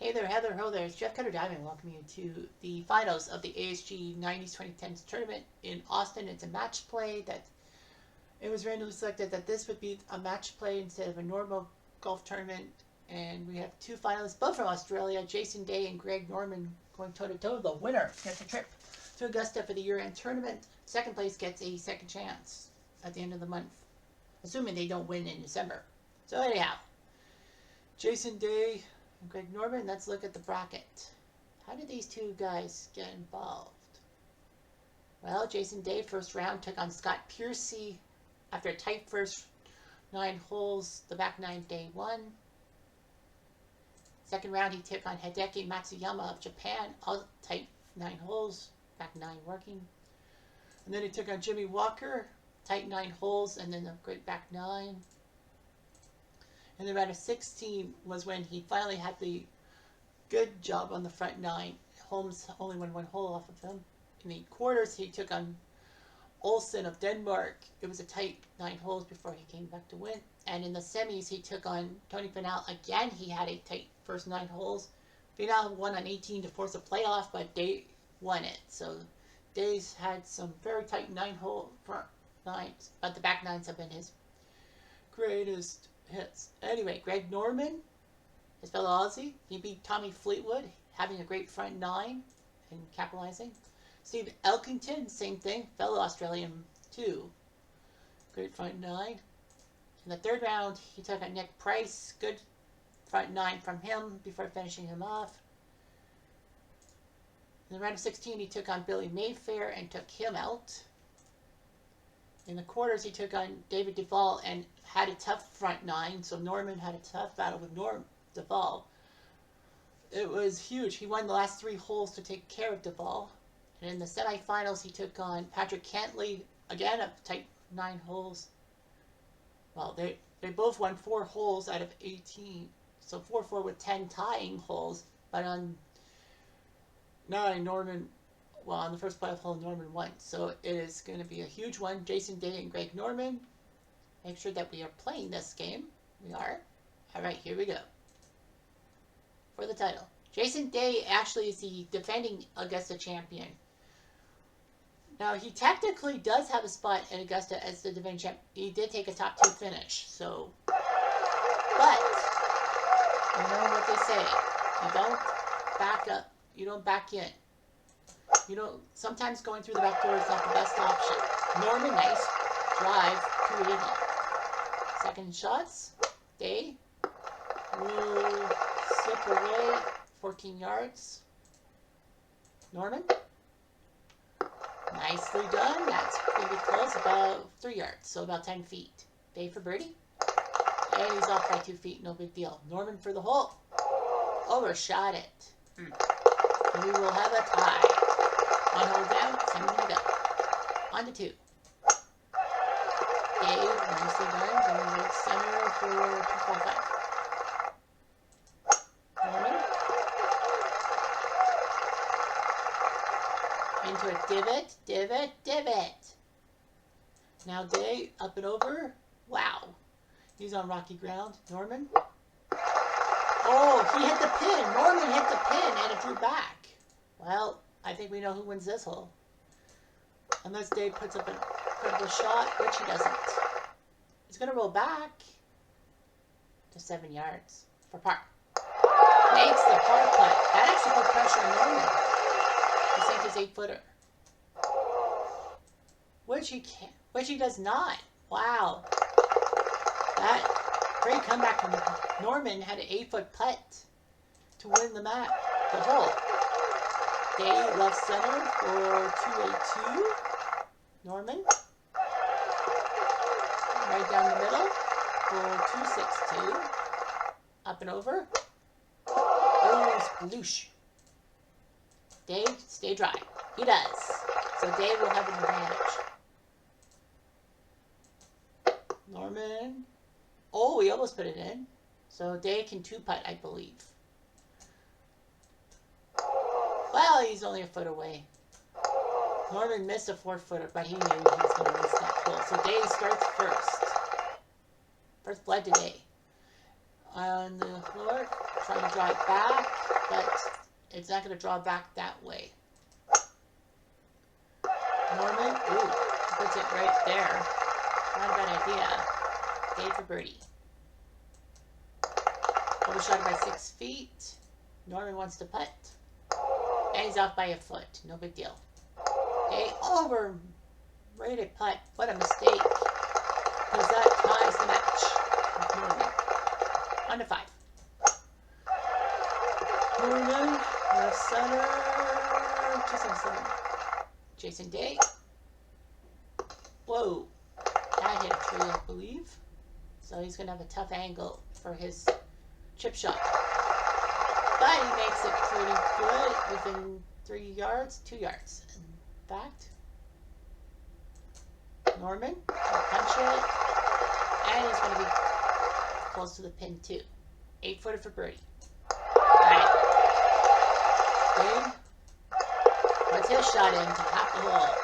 Hey there, Heather. Ho there. It's Jeff Cutter Diamond welcoming you to the finals of the ASG 90s 2010s tournament in Austin. It's a match play that it was randomly selected that this would be a match play instead of a normal golf tournament. And we have two finalists, both from Australia, Jason Day and Greg Norman, going toe-to-toe. The winner gets a trip to Augusta for the year-end tournament. Second place gets a second chance at the end of the month, assuming they don't win in December. So anyhow, Jason Day and Greg Norman, let's look at the bracket. How did these two guys get involved? Well, Jason Day, first round, took on Scott Piercy after a tight first 9 holes. The back 9 Day won. Second round, he took on Hideki Matsuyama of Japan, all tight 9 holes, back 9 working. And then he took on Jimmy Walker, tight 9 holes, and then a great back 9. And the round of 16 was when he finally had the good job on the front 9. Holmes only won 1 hole off of him. In the quarters, he took on Olsen of Denmark. It was a tight 9 holes before he came back to win. And in the semis, he took on Tony Finau. Again, he had a tight first 9 holes. Finau won on 18 to force a playoff, but Day won it. So Day's had some very tight 9-hole front 9s, but the back 9s have been his greatest hits. Anyway, Greg Norman, his fellow Aussie, he beat Tommy Fleetwood, having a great front 9 and capitalizing. Steve Elkington, same thing, fellow Australian too. Great front 9. In the third round, he took on Nick Price, good front 9 from him before finishing him off. In the round of 16, he took on Billy Mayfair and took him out. In the quarters, he took on David Duval and had a tough front 9, so Norman had a tough battle with Duval. It was huge. He won the last 3 holes to take care of Duval. And in the semifinals, he took on Patrick Cantley, again a tight 9 holes. Well, they both won 4 holes out of 18, so 4-4 with 10 tying holes. But on 9, Norman, well, on the first playoff hole, Norman won. So it is going to be a huge one. Jason Day and Greg Norman. Make sure that we are playing this game. We are. All right, here we go. For the title. Jason Day actually is the defending Augusta champion. Now, he technically does have a spot at Augusta as the defending champ. He did take a top 2 finish, so. But, you know what they say. You don't back up. You don't back in. You know, sometimes going through the back door is not the best option. Norman, nice drive, 280. Second shots, Day will slip away, 14 yards. Norman, nicely done. That's pretty close, about 3 yards, so about 10 feet. Day for birdie, and he's off by 2 feet, no big deal. Norman for the hole, overshot it. And we will have a tie. 1 hole down, 7 to go. On to 2. Dave, nicely done. Going right center for 245. Norman. Into a divot. Now Dave, up and over. Wow. He's on rocky ground. Norman. Oh, he hit the pin. Norman hit the pin and it drew back. Well, I think we know who wins this hole. Unless Dave puts up an incredible shot, which he doesn't. He's going to roll back to 7 yards for par. Makes the par putt. That actually put pressure on Norman to sink his 8-footer. Which he does not. Wow. That great comeback from Norman. Had an 8-foot putt to win the hole. Day left center for 282. Norman. Right down the middle for 262. Up and over. Oh, sploosh. Dave, stay dry. He does. So Dave will have an advantage. Norman. Oh, he almost put it in. So Dave can 2-putt, I believe. Well, he's only a foot away. Norman missed a 4-footer, but he knew he was going to miss that hole. So Day starts first. First blood today. on the floor, trying to draw it back, but it's not going to draw back that way. Norman, ooh, puts it right there. Not a bad idea. Dave for birdie. Overshot by 6 feet. Norman wants to putt. And he's off by a foot. No big deal. Okay, overrated putt. What a mistake. Because that ties the match with Norman. On to 5. Norman, left center. 277. Jason Day. Whoa. That hit a tree, I believe. So he's going to have a tough angle for his chip shot. But he makes it pretty good within 3 yards, 2 yards. In fact, Norman will punch it. And he's going to be close to the pin too. 8-footer for birdie. Got it. Dave puts his shot into half the hole.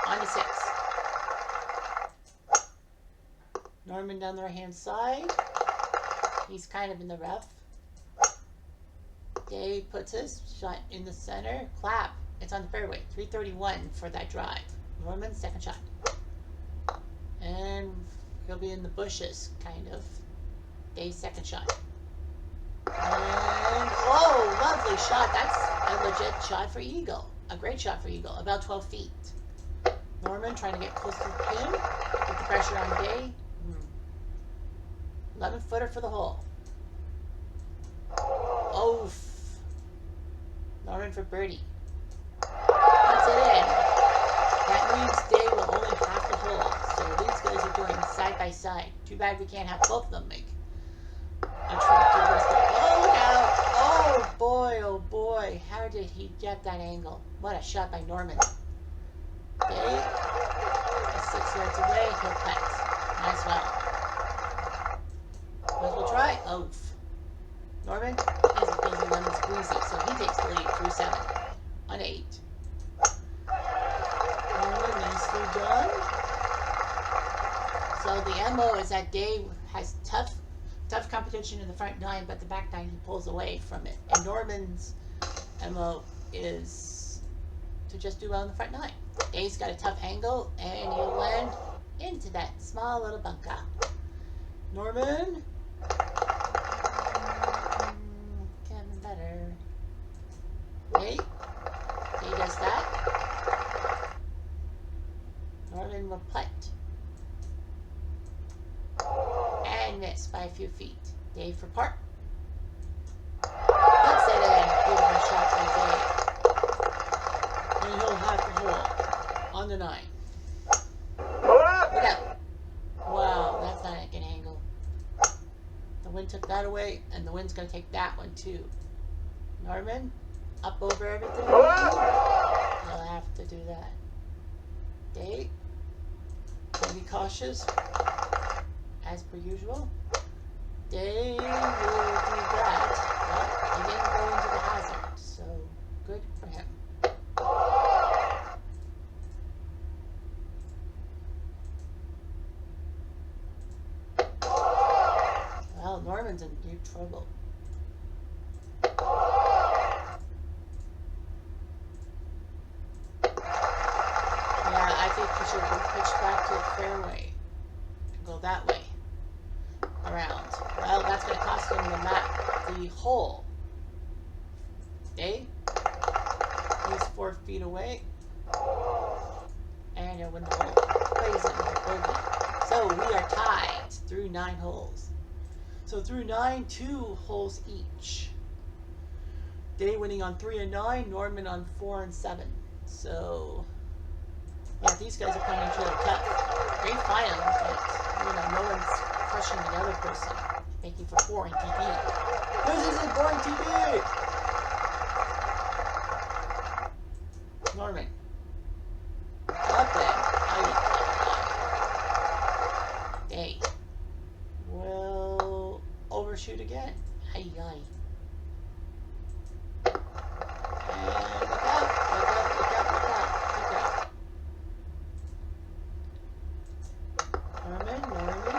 On to 6. Norman down the right-hand side. He's kind of in the rough. Dave puts his shot in the center. Clap. It's on the fairway. 331 for that drive. Norman's second shot. And he'll be in the bushes, kind of. Dave's second shot. And, oh, lovely shot. That's a legit shot for eagle. A great shot for eagle. About 12 feet. Norman trying to get close to the pin. Put the pressure on Dave. 11-footer for the hole. Oh, Norman for birdie. Puts it in. That means Dave will only half the hole. So these guys are doing side by side. Too bad we can't have both of them make a trip to Augusta. Oh, look out! Oh boy, oh boy. How did he get that angle? What a shot by Norman. Dave is 6 yards away. He'll putt. Nice well. We'll try. Oh. Norman, easy peasy lemon squeezy. So he takes the lead through 7 on 8. Norman, nicely done. So the MO is that Dave has tough competition in the front 9, but the back 9 he pulls away from it. And Norman's MO is to just do well in the front 9. Dave's got a tough angle, and he'll land into that small little bunker. Norman. Hey, he does that. Norman will putt. And miss by a few feet. Dave for par. Puts it in. Beautiful shot by Dave. And he'll have the hole on the 9. Look out. Wow, that's not a good angle. The wind took that away, and the wind's going to take that one too. Norman. Up over everything. You'll have to do that. Dave. Be cautious. As per usual. Dave will do that. But he didn't go into the hazard. So good for him. Well, Norman's in deep trouble. Should be pitched back to the fairway and go that way around. Well, that's going to cost him the hole. Dave, he's 4 feet away, and he'll win the hole. Plays it with a bogey. So we are tied through 9 holes. So through 9, 2 holes each. Dave winning on 3 and 9, Norman on 4 and 7. So. Yeah, these guys are playing each other tough. Great final, but no one's crushing the other person, making for boring TV. This isn't boring TV. Norman, up there. Dave will overshoot again. Ay ay. And look out! Look out! Look out! Look out! Norman, Norman.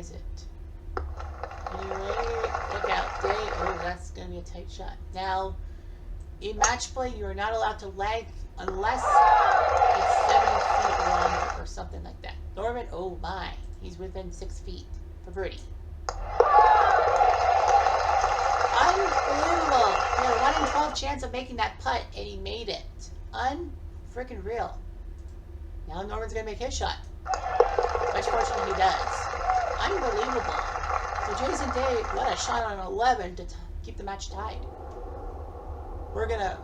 is it? Anyway, look out, Day. Oh, that's going to be a tight shot. Now, in match play, you are not allowed to lag unless it's 70 feet or longer or something like that. Norman, oh my, he's within 6 feet for birdie. Unbelievable. He had a 1 in 12 chance of making that putt, and he made it. Unfreaking real. Now Norman's going to make his shot. Which fortunately he does. Unbelievable. So Jason Day, what a shot on 11 to keep the match tied. We're going to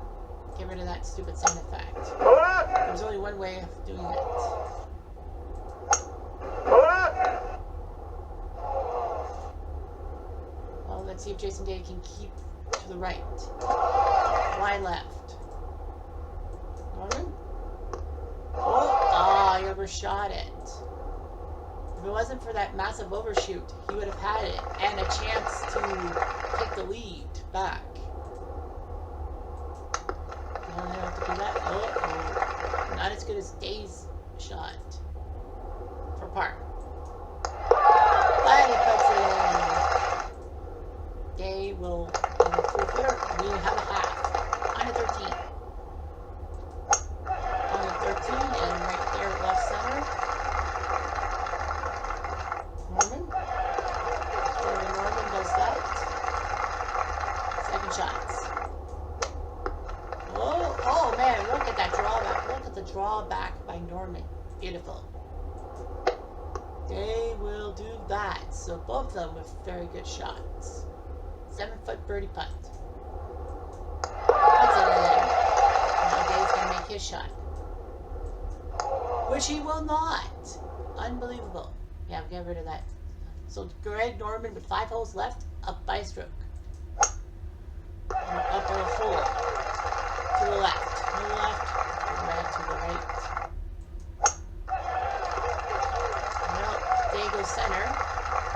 get rid of that stupid sound effect. There's only one way of doing it. Well, let's see if Jason Day can keep to the right. Wide left. Norman? Oh, he overshot it. If it wasn't for that massive overshoot, he would have had it and a chance to take the lead back. You don't have to do that. Oh. Not as good as Day's shot for par. But he puts it in. Day will through we have a half. On a 13. On a 13 and right there left center. Norman. Norman does that. Second shots. Oh man, look at that drawback. Look at the drawback by Norman. Beautiful. They will do that. So both of them with very good shots. 7-foot birdie putt. Puts it in. Now Dave's going to make his shot. Which he will not. Unbelievable. Yeah, we'll get rid of that. So Greg Norman with 5 holes left, up by a stroke. Up on a hole. To the left. To the left. To the right. To the right. Well, Dave goes center.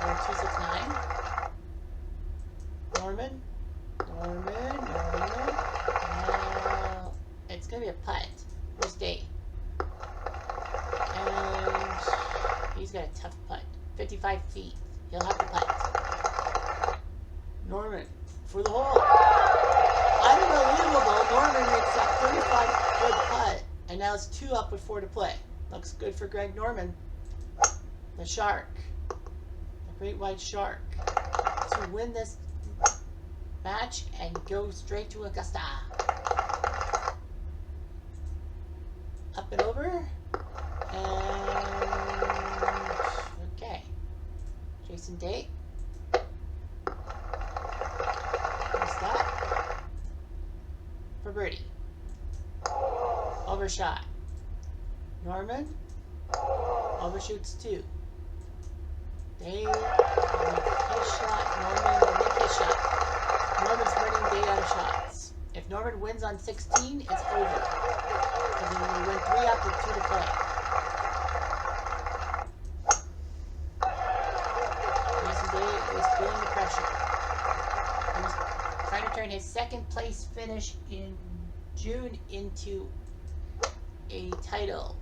Or 269. Norman. It's going to be a putt. Where's Dave? And he's got a tough putt. 55 feet. He'll have to putt. Norman for the hole. Unbelievable. Norman makes that 35-foot putt. And now it's 2 up with 4 to play. Looks good for Greg Norman. The shark. The great white shark. To win this match and go straight to Augusta. Up and over. And okay. Jason Day. What's that? For birdie. Overshot. Norman. Overshoots 2. Day will make his shot. Norman will make his shot. Norman's winning Day out of shots. If Norman wins on 16, it's over. Because he will win 3 up with 2 to play. Jason Day is feeling the pressure. He was trying to turn his second place finish in June into a title.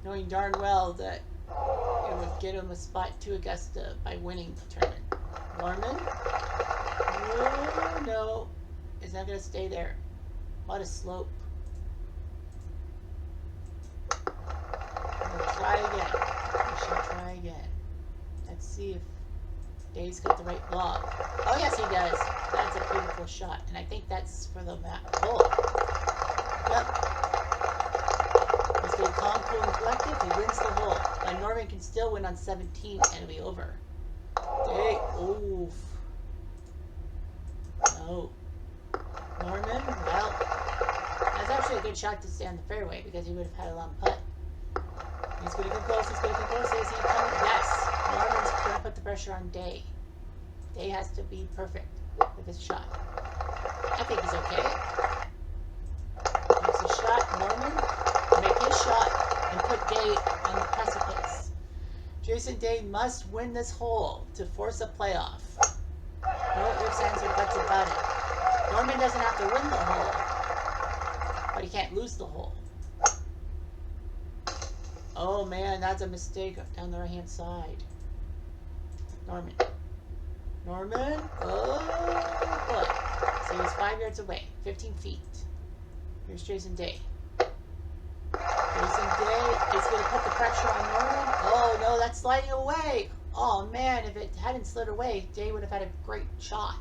Knowing darn well that it would get him a spot to Augusta by winning the tournament. Norman? Oh, no. It's not going to stay there. What a slope. We'll try again. We shall try again. Let's see if Dave's got the right block. Oh, yes, he does. That's a beautiful shot. And I think that's for the map. Oh. Yep. He's getting calm, cool, and collected. He wins the hole. And Norman can still win on 17 and it'll be over. Dave. Oof. No. Norman, well, that's actually a good shot to stay on the fairway because he would have had a long putt. He's going to come close, he's going to come close. Is he coming? Yes. Norman's going to put the pressure on Day. Day has to be perfect with his shot. I think he's okay. Makes a shot. Norman make his shot and put Day on the precipice. Jason Day must win this hole to force a playoff. No ifs, ands, or buts about it. Norman doesn't have to win the hole, but he can't lose the hole. Oh man, that's a mistake down the right hand side. Norman. Norman. Oh boy. So he's 5 yards away. 15 feet. Here's Jason Day. Jason Day is going to put the pressure on Norman. Oh no, that's sliding away. Oh man, if it hadn't slid away, Day would have had a great shot.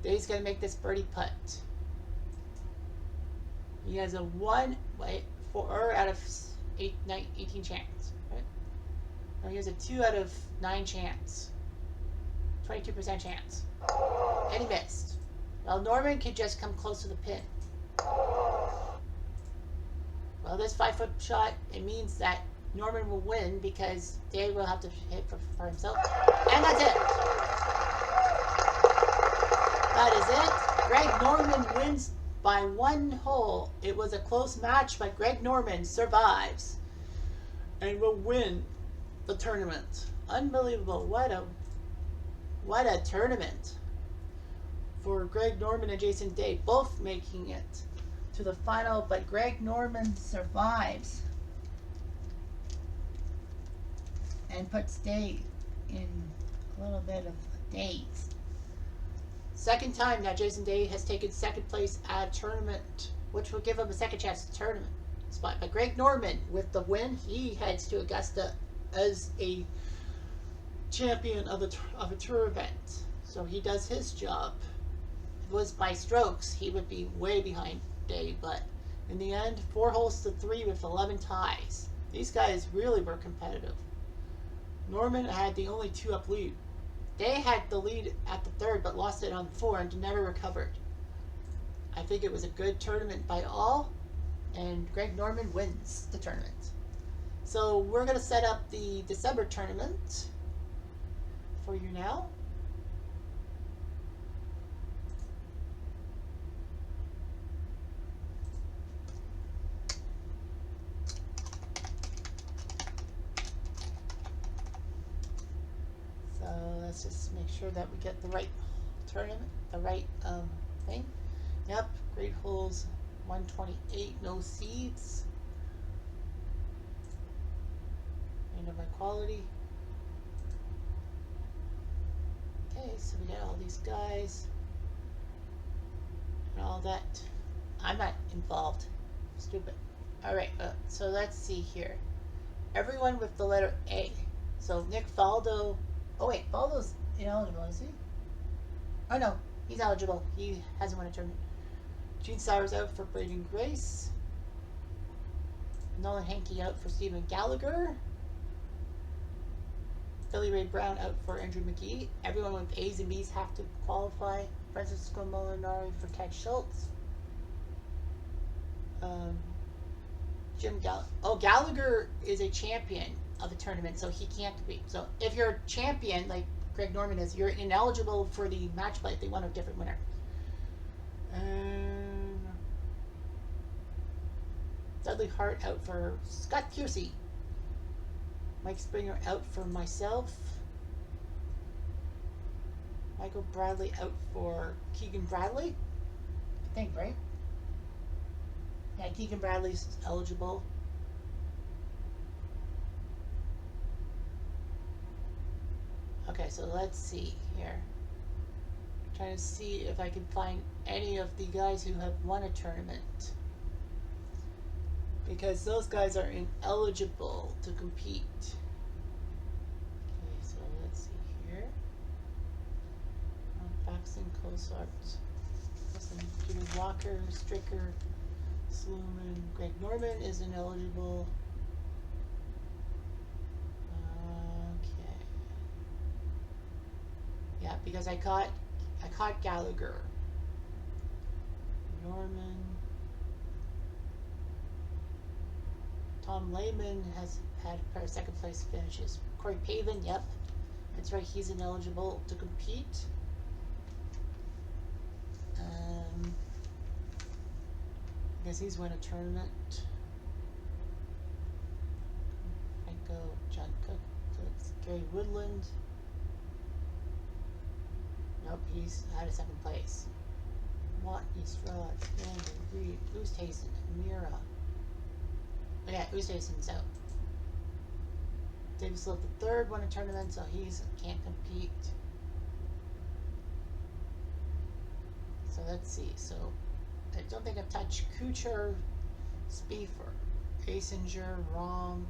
Day's going to make this birdie putt. He has a 4 out of 18 chance. Right? No, he has a 2 out of 9 chance. 22% chance. And he missed. Well, Norman could just come close to the pin. Well, this 5-foot shot, it means that Norman will win because Day will have to hit for himself. And that's it. That is it. Greg Norman wins by 1 hole. It was a close match, but Greg Norman survives and will win the tournament. Unbelievable. What a tournament for Greg Norman and Jason Day, both making it to the final, but Greg Norman survives and puts Day in a little bit of a daze. Second time now Jason Day has taken second place at a tournament, which will give him a second chance at the tournament spot. But Greg Norman, with the win, he heads to Augusta as a champion of a tour event. So he does his job. If it was by strokes, he would be way behind Day, but in the end, 4 holes to 3 with 11 ties. These guys really were competitive. Norman had the only 2-up lead. Day had the lead at the 3rd, but lost it on the 4 and never recovered. I think it was a good tournament by all, and Greg Norman wins the tournament. So we're going to set up the December tournament for you now. Let's just make sure that we get the right tournament, the right thing. Yep, great holes, 128, no seeds. End of my quality. Okay, so we got all these guys and all that. I'm not involved. Stupid. All right, so let's see here. Everyone with the letter A. So Nick Faldo. Oh wait, Baldo's ineligible, is he? Oh no, he's eligible. He hasn't won a tournament. Gene Sauer's out for Braden Grace. Nolan Hankey out for Stephen Gallagher. Billy Ray Brown out for Andrew McGee. Everyone with A's and B's have to qualify. Francisco Molinari for Ted Schultz. Jim Gallagher. Oh, Gallagher is a champion of the tournament, so he can't compete. So if you're a champion, like Greg Norman is, you're ineligible for the match play if they want a different winner. Dudley Hart out for Scott Pusey. Mike Springer out for myself. Michael Bradley out for Keegan Bradley. I think, right? Yeah, Keegan Bradley's eligible. Okay, so let's see here. I'm trying to see if I can find any of the guys who have won a tournament, because those guys are ineligible to compete. Okay, so let's see here. Faxon, Cosart, Jimmy Walker, Stricker, Sluman, Greg Norman is ineligible. Yeah, because I caught Gallagher. Norman. Tom Lehman has had a pair of second place finishes. Corey Pavin, yep. That's right, he's ineligible to compete. I guess he's won a tournament. Franco, John Cook, Gary Woodland. Nope, he's out of second place. Watt, Estrad, Andrew, Reed, Oosthuizen, Mira. Oh yeah, Oosthuizen's out. Davis Love the third won a tournament, so he can't compete. So let's see. So I don't think I've touched Kuchar, Spieth, Asinger, Rom,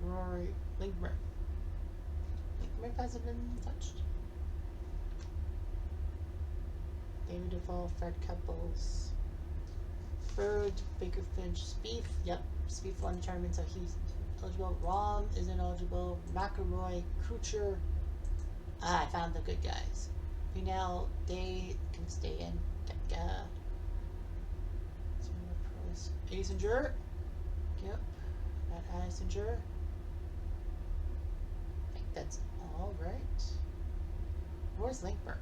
Rory, Linkmer. Linkmer hasn't been touched. David Duval, Fred Couples, Bird, Baker Finch, Spieth. Yep, Spieth won the tournament, so he's eligible. Rom isn't eligible. McIlroy, Kuchar. I found the good guys. Finale, they can stay in. Asinger. Yep. Matt Asinger. I think that's all right. Where's Linkberg?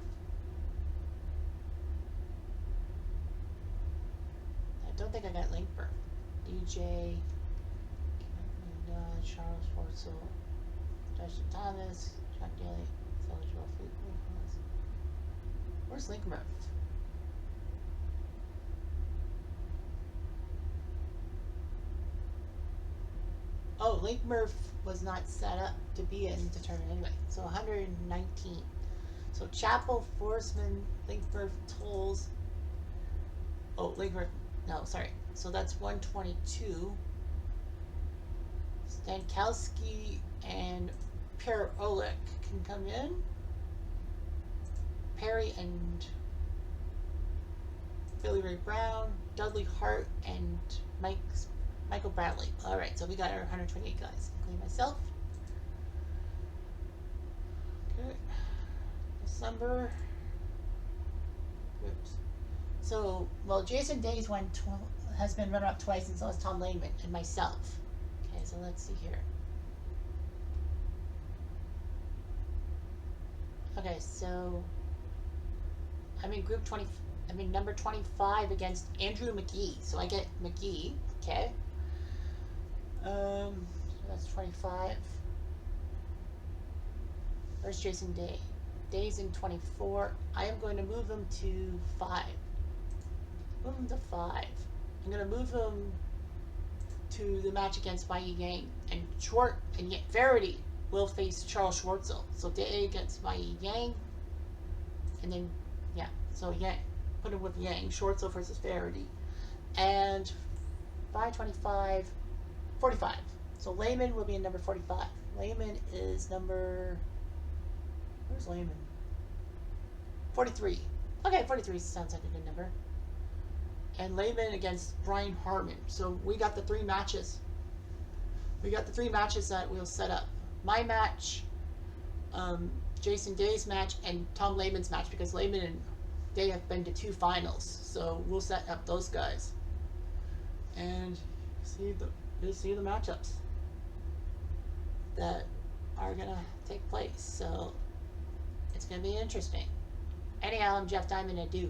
I don't think I got Linkberg. DJ. Charles Forzel. Justin Thomas. Chuck Daly. Eligible. Where's Linkberg? Oh, Link Murph was not set up to be in the tournament anyway. So 119. So Chappell, Forsman, Link Murph, Tolles. Oh, Link Murph. No, sorry. So that's 122. Stankowski and Per Oleg can come in. Perry and Billy Ray Brown, Dudley Hart, and Michael Bradley. Alright, so we got our 128 guys, including myself. Okay. December. Oops. So, well, Jason Day's has been runner up twice, and so has Tom Lehman and myself. Okay, so let's see here. Okay, so I'm in group 20. I'm in number 25 against Andrew McGee. So I get McGee. Okay. So that's 25. Where's Jason Day? Day's in 24. I am going to move him to 5. Move him to 5. I'm going to move him to the match against Mai Yang, and Verity will face Charles Schwartzel. So Day against Mai Yang, and then yeah. So Yang, put him with Yang. Schwartzel versus Verity, and 525, 45. So Lehman will be in number 45. Lehman is number. Where's Lehman? 43. Okay, 43 sounds like a good number. And Lehman against Brian Harmon. So we got the 3 matches. We got the 3 matches that we'll set up. My match, Jason Day's match, and Tom Lehman's match, because Lehman and Day have been to 2 finals. So we'll set up those guys. And you'll see the matchups that are gonna take place. So it's gonna be interesting. Anyhow, I'm Jeff Diamond, and I do